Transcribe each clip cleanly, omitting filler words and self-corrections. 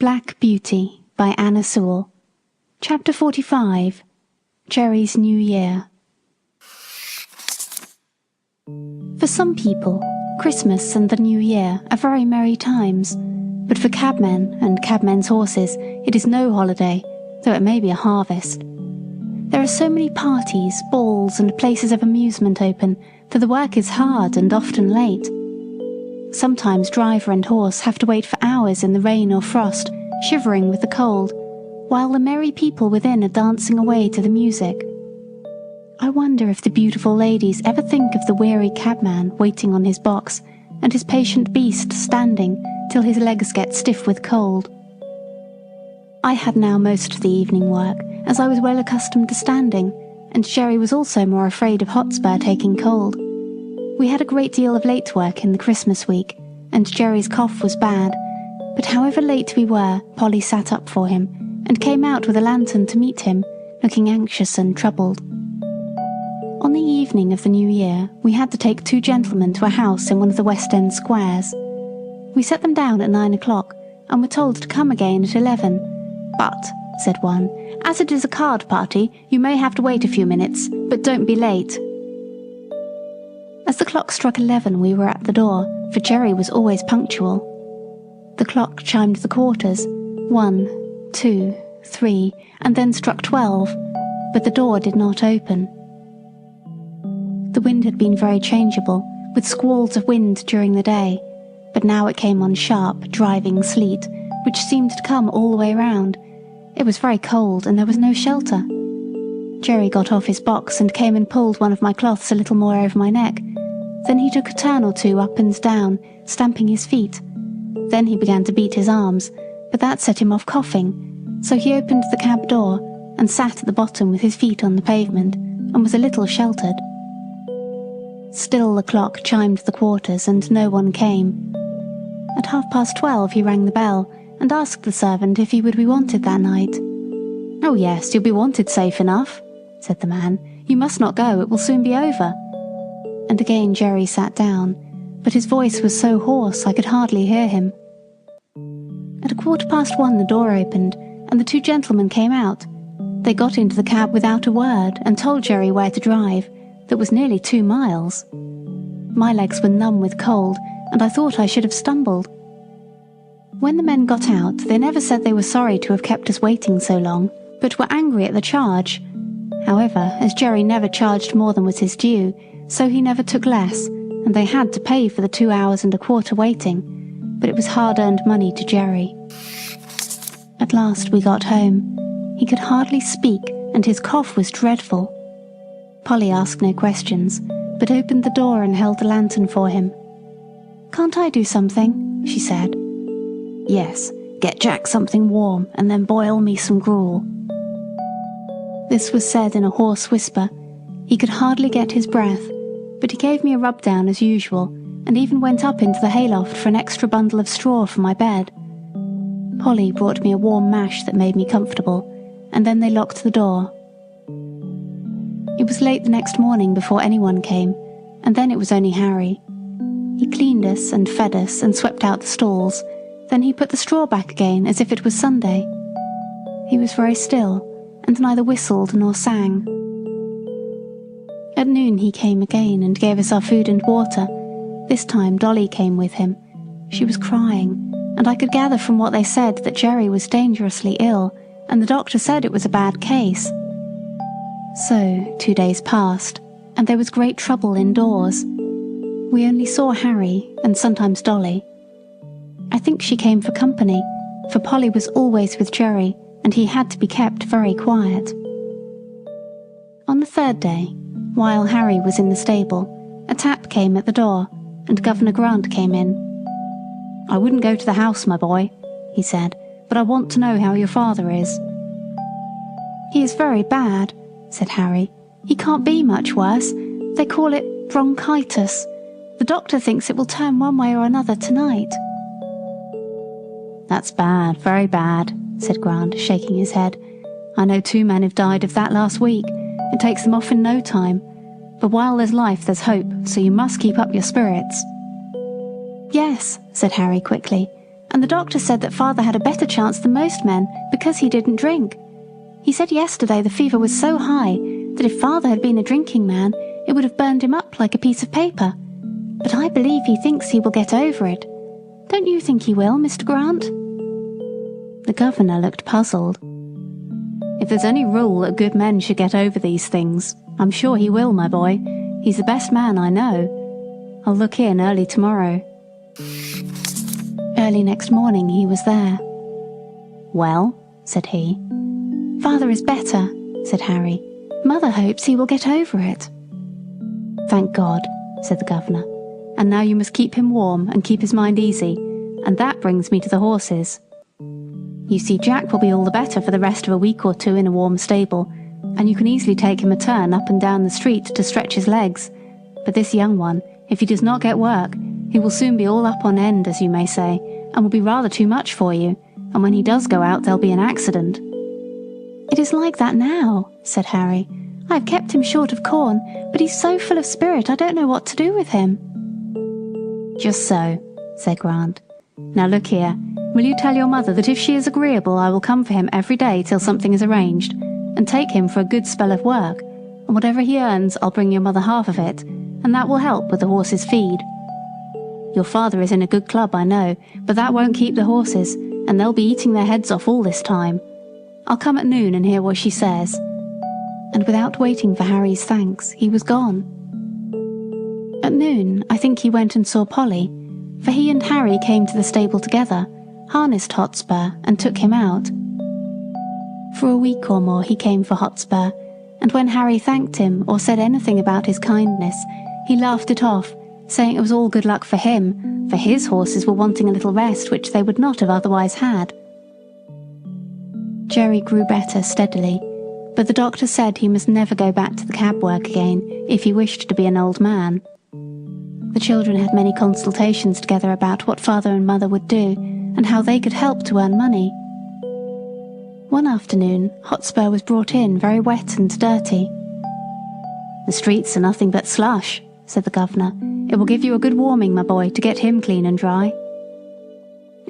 Black Beauty by Anna Sewell. Chapter 45. Jerry's New Year. For some people, Christmas and the New Year are very merry times, but for cabmen and cabmen's horses it is no holiday, though it may be a harvest. There are so many parties, balls and places of amusement open that the work is hard and often late. Sometimes driver and horse have to wait for hours in the rain or frost, shivering with the cold, while the merry people within are dancing away to the music. I wonder if the beautiful ladies ever think of the weary cabman waiting on his box and his patient beast standing till his legs get stiff with cold. I had now most of the evening work, as I was well accustomed to standing, and Jerry was also more afraid of Hotspur taking cold. We had a great deal of late work in the Christmas week, and Jerry's cough was bad, but however late we were, Polly sat up for him, and came out with a lantern to meet him, looking anxious and troubled. On the evening of the New Year, we had to take 2 gentlemen to a house in one of the West End squares. We set them down at 9 o'clock, and were told to come again at 11. But, said one, as it is a card party, you may have to wait a few minutes, but don't be late. As the clock struck 11, we were at the door, for Jerry was always punctual. The clock chimed the quarters, 1, 2, 3, and then struck 12, but the door did not open. The wind had been very changeable, with squalls of wind during the day, but now it came on sharp, driving sleet, which seemed to come all the way round. It was very cold, and there was no shelter. Jerry got off his box and came and pulled one of my cloths a little more over my neck. Then he took a turn or two up and down, stamping his feet. Then he began to beat his arms, but that set him off coughing, so he opened the cab door and sat at the bottom with his feet on the pavement, and was a little sheltered. Still the clock chimed the quarters, and no one came. At 12:30 he rang the bell, and asked the servant if he would be wanted that night. "Oh yes, you'll be wanted safe enough," said the man. "You must not go, it will soon be over." And again Jerry sat down, but his voice was so hoarse I could hardly hear him. At 1:15 the door opened, and the 2 gentlemen came out. They got into the cab without a word, and told Jerry where to drive, that was nearly 2 miles. My legs were numb with cold, and I thought I should have stumbled. When the men got out, they never said they were sorry to have kept us waiting so long, but were angry at the charge. However, as Jerry never charged more than was his due, so he never took less, and they had to pay for the 2 hours and a quarter waiting, but it was hard-earned money to Jerry. At last we got home. He could hardly speak, and his cough was dreadful. Polly asked no questions, but opened the door and held the lantern for him. "Can't I do something?" she said. "Yes, get Jack something warm, and then boil me some gruel." This was said in a hoarse whisper. He could hardly get his breath, but he gave me a rub-down as usual, and even went up into the hayloft for an extra bundle of straw for my bed. Polly brought me a warm mash that made me comfortable, and then they locked the door. It was late the next morning before anyone came, and then it was only Harry. He cleaned us and fed us and swept out the stalls, then he put the straw back again as if it was Sunday. He was very still, and neither whistled nor sang. At noon he came again and gave us our food and water. This time Dolly came with him. She was crying, and I could gather from what they said that Jerry was dangerously ill, and the doctor said it was a bad case. So 2 days passed, and there was great trouble indoors. We only saw Harry, and sometimes Dolly. I think she came for company, for Polly was always with Jerry, and he had to be kept very quiet. On the 3rd day, while Harry was in the stable, a tap came at the door, and Governor Grant came in. "I wouldn't go to the house, my boy," he said, "but I want to know how your father is." "He is very bad," said Harry. "He can't be much worse. They call it bronchitis. The doctor thinks it will turn one way or another tonight." "That's bad, very bad," said Grant, shaking his head. "I know 2 men have died of that last week. It takes them off in no time. But while there's life, there's hope, so you must keep up your spirits." "Yes," said Harry quickly, And the doctor said that father had a better chance than most men because he didn't drink. He said yesterday the fever was so high that if father had been a drinking man, it would have burned him up like a piece of paper. But I believe he thinks he will get over it. Don't you think he will, Mr. Grant?" The governor looked puzzled. "If there's any rule that good men should get over these things, I'm sure he will, my boy. He's the best man I know. I'll look in early tomorrow." Early next morning he was there. "Well," said he. "Father is better," said Harry. "Mother hopes he will get over it." "Thank God," said the governor. "And now you must keep him warm and keep his mind easy, and that brings me to the horses. You see, Jack will be all the better for the rest of a week or two in a warm stable, and you can easily take him a turn up and down the street to stretch his legs. But this young one, if he does not get work, he will soon be all up on end, as you may say, and will be rather too much for you, and when he does go out there'll be an accident." "It is like that now," said Harry. "I have kept him short of corn, but he's so full of spirit I don't know what to do with him." "Just so," said Grant. "Now look here, will you tell your mother that if she is agreeable I will come for him every day till something is arranged, and take him for a good spell of work, and whatever he earns I'll bring your mother half of it, and that will help with the horses' feed. Your father is in a good club, I know, but that won't keep the horses, and they'll be eating their heads off all this time. I'll come at noon and hear what she says." And without waiting for Harry's thanks, he was gone. At noon, I think he went and saw Polly, for he and Harry came to the stable together, harnessed Hotspur, and took him out. For a week or more he came for Hotspur, and when Harry thanked him or said anything about his kindness, he laughed it off, saying it was all good luck for him, for his horses were wanting a little rest which they would not have otherwise had. Jerry grew better steadily, but the doctor said he must never go back to the cab work again if he wished to be an old man. The children had many consultations together about what father and mother would do, and how they could help to earn money. One afternoon, Hotspur was brought in very wet and dirty. "The streets are nothing but slush," said the governor. "It will give you a good warming, my boy, to get him clean and dry."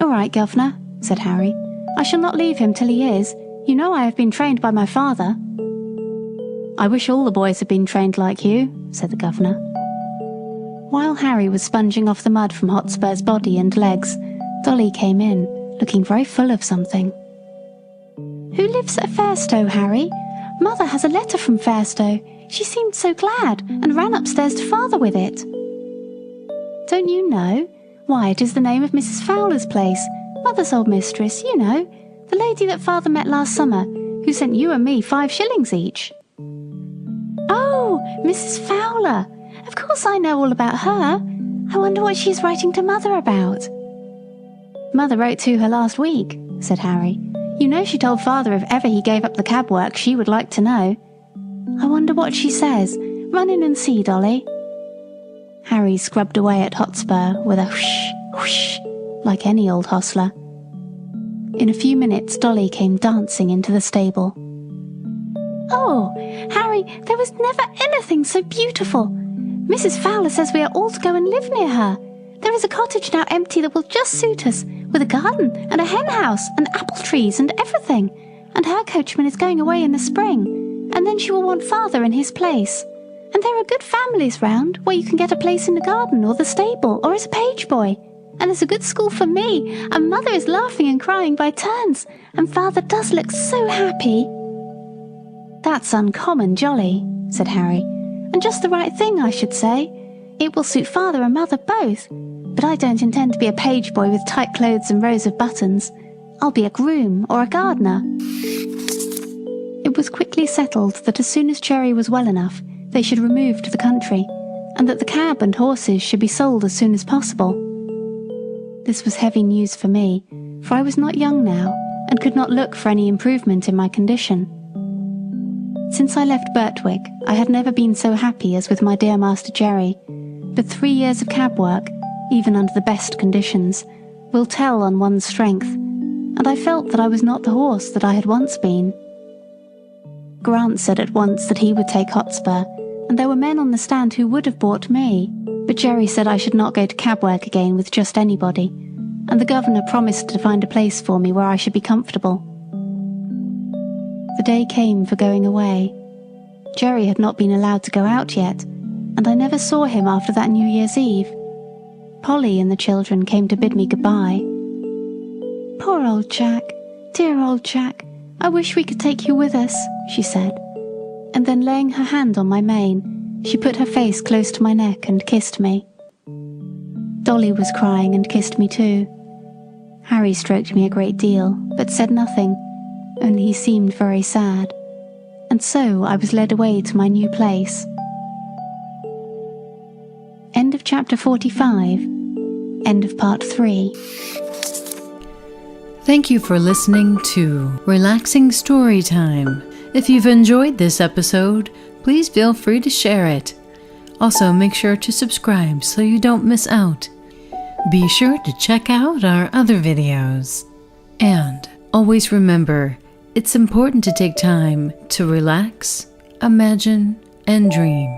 "All right, governor," said Harry. "I shall not leave him till he is. You know I have been trained by my father." "I wish all the boys had been trained like you," said the governor. While Harry was sponging off the mud from Hotspur's body and legs, Dolly came in, looking very full of something. "Who lives at Fairstowe, Harry? Mother has a letter from Fairstowe. She seemed so glad, and ran upstairs to father with it." "Don't you know? Why, it is the name of Mrs. Fowler's place, mother's old mistress, you know, the lady that father met last summer, who sent you and me 5 shillings each." "Oh, Mrs. Fowler! Of course I know all about her. I wonder what she is writing to mother about." "Mother wrote to her last week," said Harry. "You know she told father if ever he gave up the cab work she would like to know. I wonder what she says. Run in and see, Dolly." Harry scrubbed away at Hotspur with a whoosh, whoosh, like any old hostler. In a few minutes Dolly came dancing into the stable. "Oh, Harry, there was never anything so beautiful. Mrs. Fowler says we are all to go and live near her. There is a cottage now empty that will just suit us, with a garden and a hen house and apple trees and everything, and her coachman is going away in the spring, and then she will want father in his place. And there are good families round where you can get a place in the garden or the stable or as a page boy, and there's a good school for me, and mother is laughing and crying by turns, and father does look so happy." "That's uncommon jolly," said Harry, "and just the right thing, I should say. It will suit father and mother both, but I don't intend to be a page boy with tight clothes and rows of buttons. I'll be a groom or a gardener." It was quickly settled that as soon as Jerry was well enough, they should remove to the country, and that the cab and horses should be sold as soon as possible. This was heavy news for me, for I was not young now, and could not look for any improvement in my condition. Since I left Birtwick, I had never been so happy as with my dear Master Jerry, but 3 years of cab work, even under the best conditions, will tell on one's strength, and I felt that I was not the horse that I had once been. Grant said at once that he would take Hotspur, and there were men on the stand who would have bought me, but Jerry said I should not go to cab work again with just anybody, and the governor promised to find a place for me where I should be comfortable. The day came for going away. Jerry had not been allowed to go out yet, and I never saw him after that New Year's Eve. Polly and the children came to bid me goodbye. "Poor old Jack, dear old Jack, I wish we could take you with us," she said, and then laying her hand on my mane, she put her face close to my neck and kissed me. Dolly was crying and kissed me too. Harry stroked me a great deal, but said nothing, only he seemed very sad, and so I was led away to my new place. End of chapter 45. End of part 3. Thank you for listening to Relaxing Storytime. If you've enjoyed this episode, please feel free to share it. Also, make sure to subscribe so you don't miss out. Be sure to check out our other videos. And always remember, it's important to take time to relax, imagine, and dream.